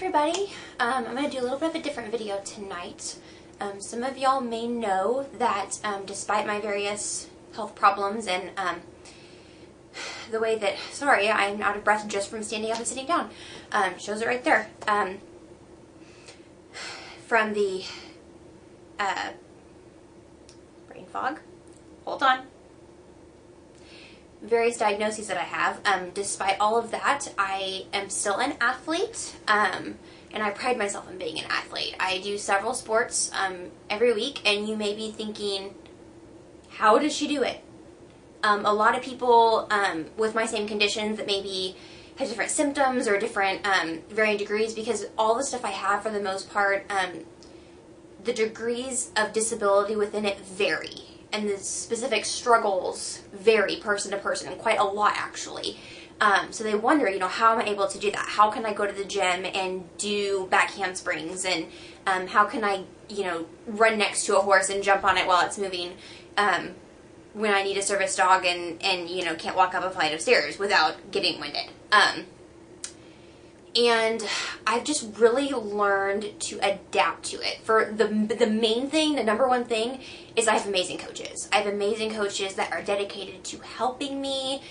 everybody. I'm going to do a little bit of a different video tonight. Some of y'all may know that despite my various health problems and the way that, sorry, I'm out of breath just from standing up and sitting down. Shows it right there. From the brain fog. Hold on. Various diagnoses that I have. Despite all of that, I am still an athlete, and I pride myself in being an athlete. I do several sports every week, and you may be thinking, how does she do it? A lot of people with my same conditions that maybe have different symptoms or different varying degrees, because all the stuff I have, for the most part, the degrees of disability within it vary. And the specific struggles vary person to person, and quite a lot actually. So they wonder, how am I able to do that? How can I go to the gym and do back handsprings? And how can I, run next to a horse and jump on it while it's moving when I need a service dog and can't walk up a flight of stairs without getting winded? And I've just really learned to adapt to it. For the main thing, the number one thing, is I have amazing coaches. I have amazing coaches that are dedicated to helping me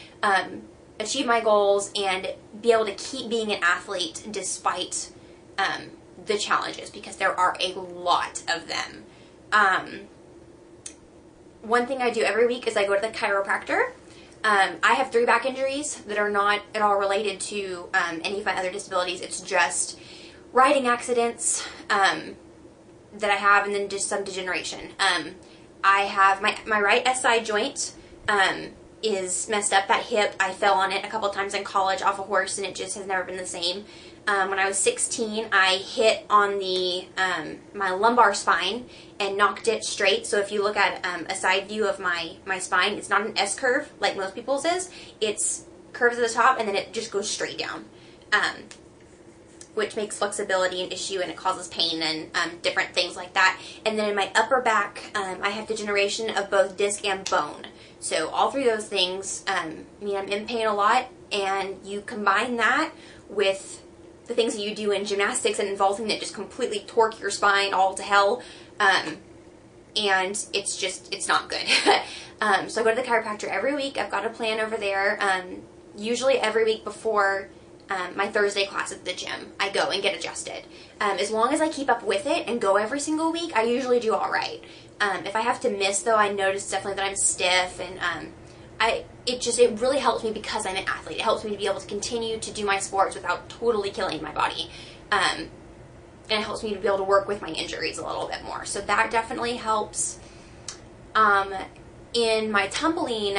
achieve my goals and be able to keep being an athlete despite the challenges, because there are a lot of them. One thing I do every week is I go to the chiropractor. I have 3 back injuries that are not at all related to any of my other disabilities. It's just riding accidents that I have, and then just some degeneration. I have my right SI joint is messed up. That hip, I fell on it a couple times in college off a horse, and it just has never been the same. When I was 16, I hit on the my lumbar spine and knocked it straight. So if you look at a side view of my spine, it's not an S-curve like most people's is. It's curves at the top, and then it just goes straight down, which makes flexibility an issue, and it causes pain and different things like that. And then in my upper back, I have degeneration of both disc and bone. So all 3 of those things mean I'm in pain a lot, and you combine that with the things that you do in gymnastics and involving that just completely torque your spine all to hell, and it's not good. So I go to the chiropractor every week. I've got a plan over there. Usually every week before my Thursday class at the gym, I go and get adjusted. As long as I keep up with it and go every single week, I usually do all right. If I have to miss, though, I notice definitely that I'm stiff, and it really helps me because I'm an athlete. It helps me to be able to continue to do my sports without totally killing my body. And it helps me to be able to work with my injuries a little bit more. So that definitely helps. In my tumbling,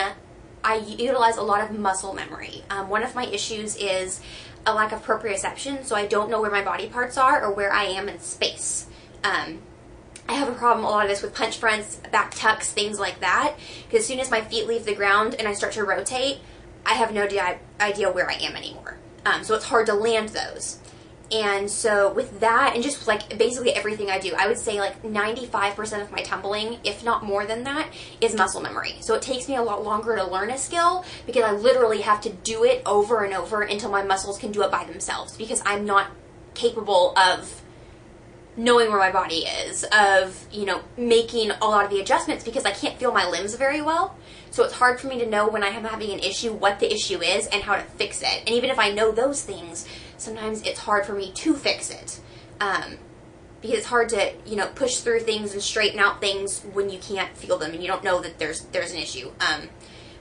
I utilize a lot of muscle memory. One of my issues is a lack of proprioception, so I don't know where my body parts are or where I am in space. I have a problem, a lot of this, with punch fronts, back tucks, things like that. Because as soon as my feet leave the ground and I start to rotate, I have no idea where I am anymore. So it's hard to land those. And so with that, and just like basically everything I do, I would say like 95% of my tumbling, if not more than that, is muscle memory. So it takes me a lot longer to learn a skill, because I literally have to do it over and over until my muscles can do it by themselves, because I'm not capable of knowing where my body is, of, making a lot of the adjustments, because I can't feel my limbs very well. So it's hard for me to know when I am having an issue, what the issue is, and how to fix it. And even if I know those things, sometimes it's hard for me to fix it. Because it's hard to, push through things and straighten out things when you can't feel them and you don't know that there's an issue.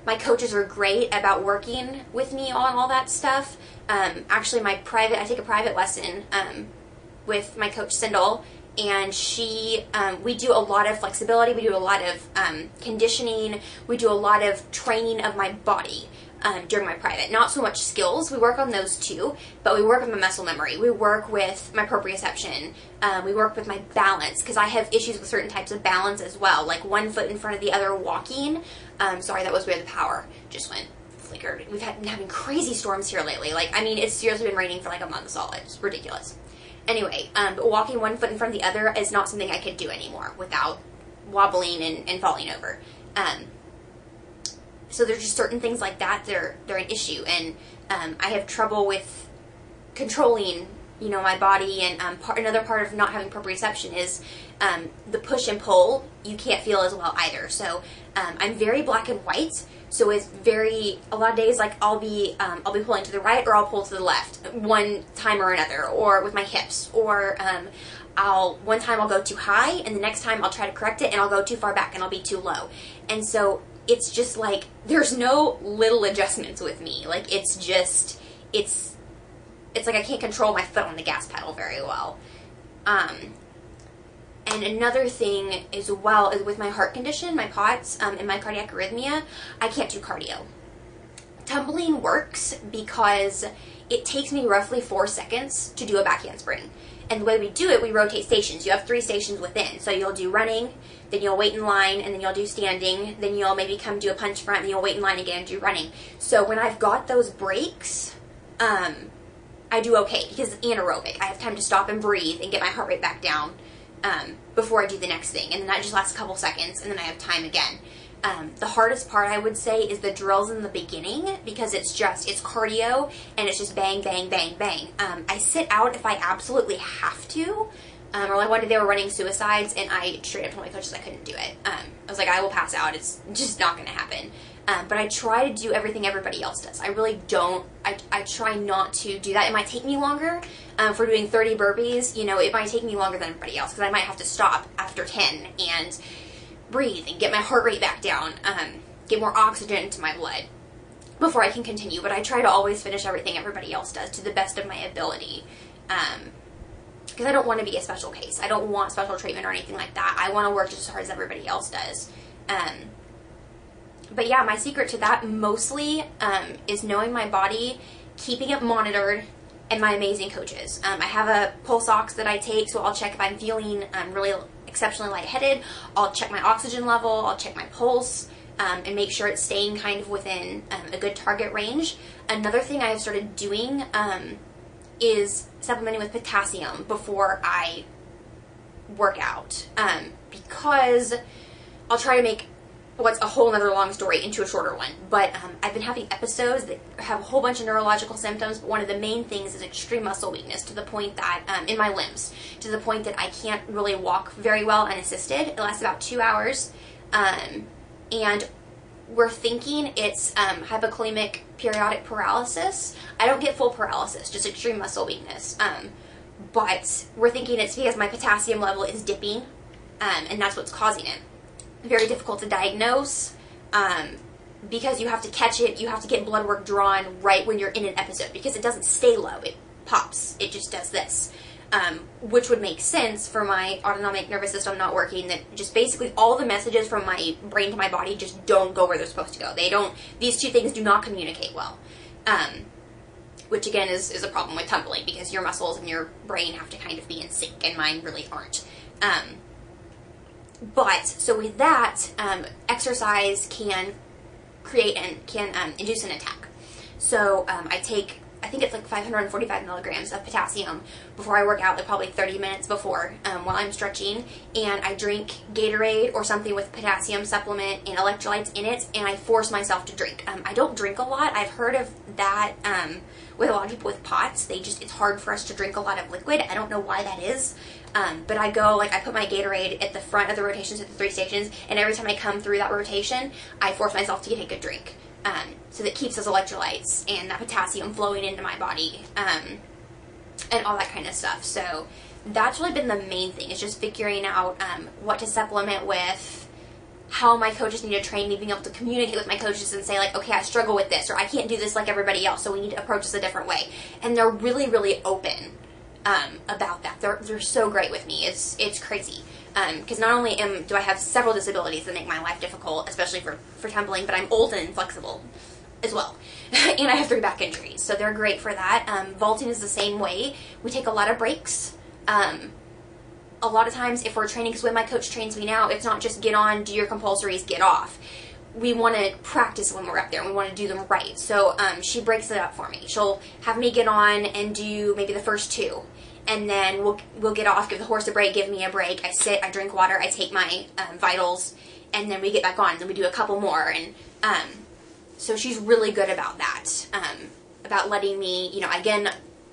My coaches are great about working with me on all that stuff. Actually, I take a private lesson with my coach Sindel, and we do a lot of flexibility, we do a lot of conditioning, we do a lot of training of my body during my private. Not so much skills, we work on those too, but we work on my muscle memory, we work with my proprioception, we work with my balance, because I have issues with certain types of balance as well, like one foot in front of the other walking. Sorry, that was where the power just went. Flickered. We've been having crazy storms here lately. It's seriously been raining for like a month solid. It's ridiculous. Anyway, but walking one foot in front of the other is not something I could do anymore without wobbling and falling over. So there's just certain things like that, they're an issue, and I have trouble with controlling you know, my body. And another part of not having proprioception is the push and pull you can't feel as well either. So I'm very black and white. So it's a lot of days, like I'll be pulling to the right or I'll pull to the left one time or another, or with my hips, or one time I'll go too high and the next time I'll try to correct it and I'll go too far back and I'll be too low. And so it's just like, there's no little adjustments with me. Like it's like I can't control my foot on the gas pedal very well. And another thing as well is with my heart condition, my POTS, and my cardiac arrhythmia, I can't do cardio. Tumbling works because it takes me roughly 4 seconds to do a back handspring. And the way we do it, we rotate stations. You have 3 stations within. So you'll do running, then you'll wait in line, and then you'll do standing, then you'll maybe come do a punch front, and you'll wait in line again and do running. So when I've got those breaks, I do okay because it's anaerobic. I have time to stop and breathe and get my heart rate back down before I do the next thing. And then that just lasts a couple seconds, and then I have time again. The hardest part, I would say, is the drills in the beginning, because it's cardio, and it's just bang, bang, bang, bang. I sit out if I absolutely have to, or like one day they were running suicides, and I straight up told my coaches I couldn't do it. I was like, I will pass out. It's just not going to happen. But I try to do everything everybody else does. I really don't. I try not to do that. It might take me longer. For doing 30 burpees, you know, it might take me longer than everybody else, because I might have to stop after 10 and breathe and get my heart rate back down, get more oxygen into my blood before I can continue. But I try to always finish everything everybody else does to the best of my ability, because I don't want to be a special case. I don't want special treatment or anything like that. I want to work just as hard as everybody else does. But yeah, my secret to that mostly is knowing my body, keeping it monitored, and my amazing coaches. I have a pulse ox that I take, so I'll check if I'm feeling really exceptionally lightheaded. I'll check my oxygen level, I'll check my pulse, and make sure it's staying kind of within a good target range. Another thing I have started doing is supplementing with potassium before I work out, because I'll try to make what's a whole other long story into a shorter one. But I've been having episodes that have a whole bunch of neurological symptoms, but one of the main things is extreme muscle weakness, to the point that, in my limbs, to the point that I can't really walk very well unassisted. It lasts about 2 hours, and we're thinking it's hypokalemic periodic paralysis. I don't get full paralysis, just extreme muscle weakness, but we're thinking it's because my potassium level is dipping, and that's what's causing it. Very difficult to diagnose, because you have to catch it, you have to get blood work drawn right when you're in an episode, because it doesn't stay low, it pops, it just does this, which would make sense for my autonomic nervous system not working, that just basically all the messages from my brain to my body just don't go where they're supposed to go. These two things do not communicate well, which again is a problem with tumbling, because your muscles and your brain have to kind of be in sync, and mine really aren't. But, so with that, exercise can create and can induce an attack. So I think it's like 545 milligrams of potassium before I work out, like probably 30 minutes before, while I'm stretching. And I drink Gatorade or something with potassium supplement and electrolytes in it, and I force myself to drink. I don't drink a lot. I've heard of that with a lot of people with POTS. It's hard for us to drink a lot of liquid. I don't know why that is. But I put my Gatorade at the front of the rotations at the 3 stations, and every time I come through that rotation, I force myself to take a drink. So that keeps those electrolytes and that potassium flowing into my body, and all that kind of stuff. So that's really been the main thing, is just figuring out what to supplement with, how my coaches need to train me, being able to communicate with my coaches and say, like, okay, I struggle with this, or I can't do this like everybody else, so we need to approach this a different way. And they're really, really open about that. They're so great with me. It's crazy. Because not only do I have several disabilities that make my life difficult, especially for tumbling, but I'm old and inflexible as well. And I have 3 back injuries, so they're great for that. Vaulting is the same way. We take a lot of breaks. A lot of times if we're training, because when my coach trains me now, it's not just get on, do your compulsories, get off. We want to practice when we're up there, and we want to do them right. So she breaks it up for me. She'll have me get on and do maybe the first 2. And then we'll get off, give the horse a break, give me a break. I sit, I drink water, I take my vitals, and then we get back on. Then we do a couple more. And so she's really good about that, about letting me, again,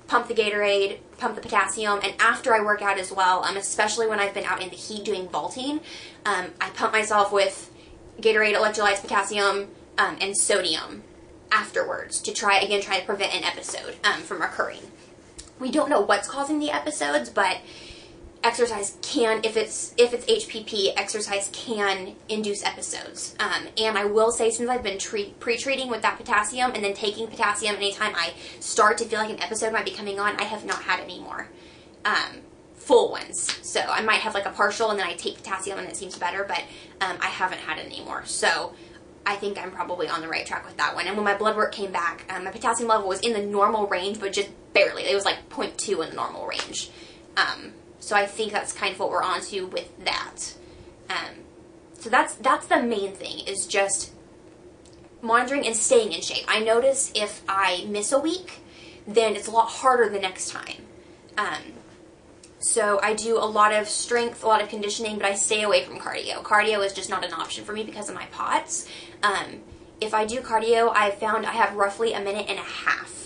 pump the Gatorade, pump the potassium, and after I work out as well, especially when I've been out in the heat doing vaulting, I pump myself with Gatorade, electrolytes, potassium, and sodium afterwards to try to prevent an episode from occurring. We don't know what's causing the episodes, but exercise can, if it's HPP, exercise can induce episodes. And I will say, since I've been pre-treating with that potassium and then taking potassium anytime I start to feel like an episode might be coming on, I have not had any more full ones. So I might have like a partial and then I take potassium and it seems better, but I haven't had it anymore. So I think I'm probably on the right track with that one. And when my blood work came back, my potassium level was in the normal range, but just barely. It was like 0.2 in the normal range. So I think that's kind of what we're on to with that. So that's the main thing, is just monitoring and staying in shape. I notice if I miss a week, then it's a lot harder the next time. So I do a lot of strength, a lot of conditioning, but I stay away from cardio. Cardio is just not an option for me because of my POTS. If I do cardio, I've found I have roughly a minute and a half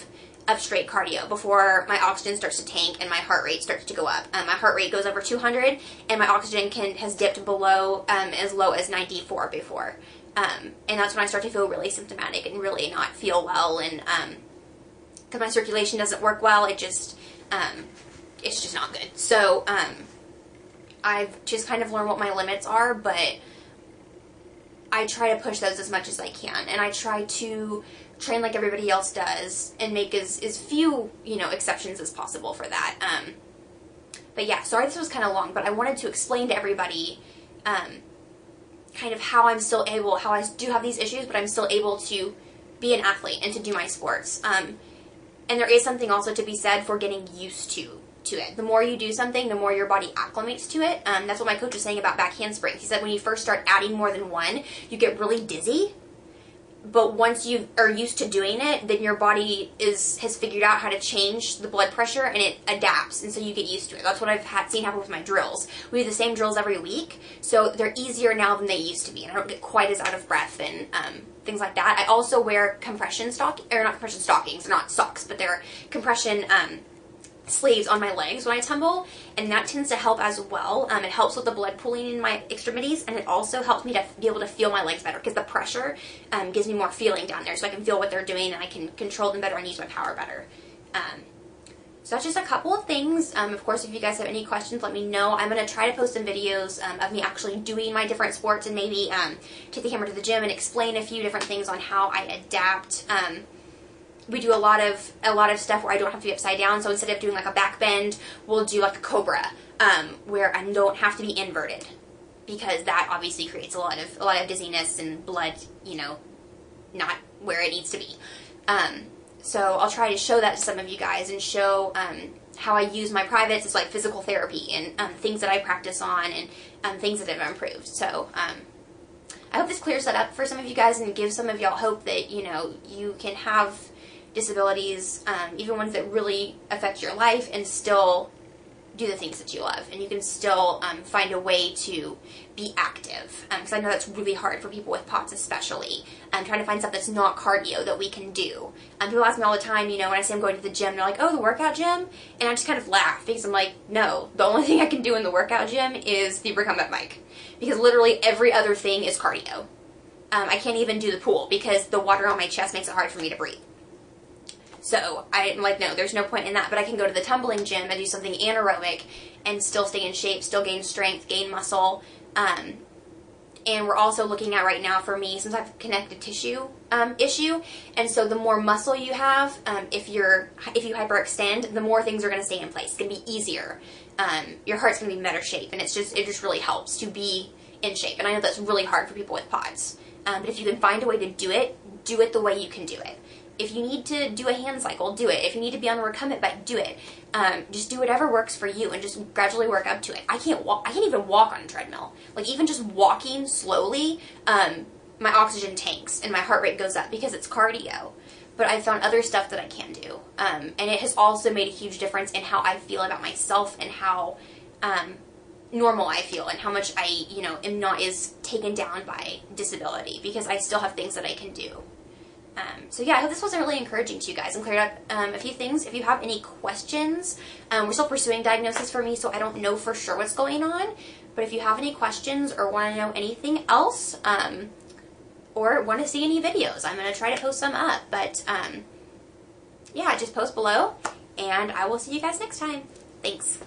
of straight cardio before my oxygen starts to tank and my heart rate starts to go up. My heart rate goes over 200 and my oxygen has dipped below as low as 94 before. And that's when I start to feel really symptomatic and really not feel well, and because my circulation doesn't work well, it's just not good. So I've just kind of learned what my limits are, but I try to push those as much as I can, and I try to train like everybody else does and make as few, exceptions as possible for that. But yeah, sorry this was kind of long, but I wanted to explain to everybody kind of how I'm still able, how I do have these issues, but I'm still able to be an athlete and to do my sports. And there is something also to be said for getting used to it. The more you do something, the more your body acclimates to it. That's what my coach was saying about back handsprings. He said when you first start adding more than one, you get really dizzy. But once you are used to doing it, then your body has figured out how to change the blood pressure, and it adapts, and so you get used to it. That's what I've seen happen with my drills. We do the same drills every week, so they're easier now than they used to be, and I don't get quite as out of breath and things like that. I also wear compression stockings, they're not socks, but they're compression sleeves on my legs when I tumble, and that tends to help as well. It helps with the blood pooling in my extremities, and it also helps me to be able to feel my legs better, because the pressure gives me more feeling down there, so I can feel what they're doing, and I can control them better and use my power better. So that's just a couple of things. Of course, if you guys have any questions, let me know. I'm going to try to post some videos of me actually doing my different sports, and maybe take the hammer to the gym and explain a few different things on how I adapt. We do a lot of stuff where I don't have to be upside down, so instead of doing like a back bend, we'll do like a cobra, where I don't have to be inverted, because that obviously creates a lot of dizziness and blood, not where it needs to be. So I'll try to show that to some of you guys, and show how I use my privates as like physical therapy, and things that I practice on, and things that have improved. So I hope this clears that up for some of you guys and gives some of y'all hope that you can have disabilities, even ones that really affect your life, and still do the things that you love, and you can still find a way to be active, because I know that's really hard for people with POTS, especially trying to find stuff that's not cardio that we can do. People ask me all the time, when I say I'm going to the gym, they're like, oh, the workout gym? And I just kind of laugh, because I'm like, no, the only thing I can do in the workout gym is the recumbent bike, because literally every other thing is cardio. I can't even do the pool, because the water on my chest makes it hard for me to breathe. So I'm like, no, there's no point in that. But I can go to the tumbling gym and do something anaerobic and still stay in shape, still gain strength, gain muscle. And we're also looking at right now, for me, since I have a connective tissue issue, and so the more muscle you have, if you hyperextend, the more things are going to stay in place. It's going to be easier. Your heart's going to be in better shape, and it just really helps to be in shape. And I know that's really hard for people with POTS. But if you can find a way to do it the way you can do it. If you need to do a hand cycle, do it. If you need to be on a recumbent bike, do it. Just do whatever works for you, and just gradually work up to it. I can't even walk on a treadmill. Like, even just walking slowly, my oxygen tanks and my heart rate goes up because it's cardio. But I've found other stuff that I can do. And it has also made a huge difference in how I feel about myself, and how normal I feel, and how much I, am not as taken down by disability, because I still have things that I can do. So yeah, I hope this wasn't really encouraging to you guys and cleared up a few things. If you have any questions, we're still pursuing diagnosis for me, so I don't know for sure what's going on. But if you have any questions or want to know anything else, or want to see any videos, I'm going to try to post some up. But yeah, just post below, and I will see you guys next time. Thanks.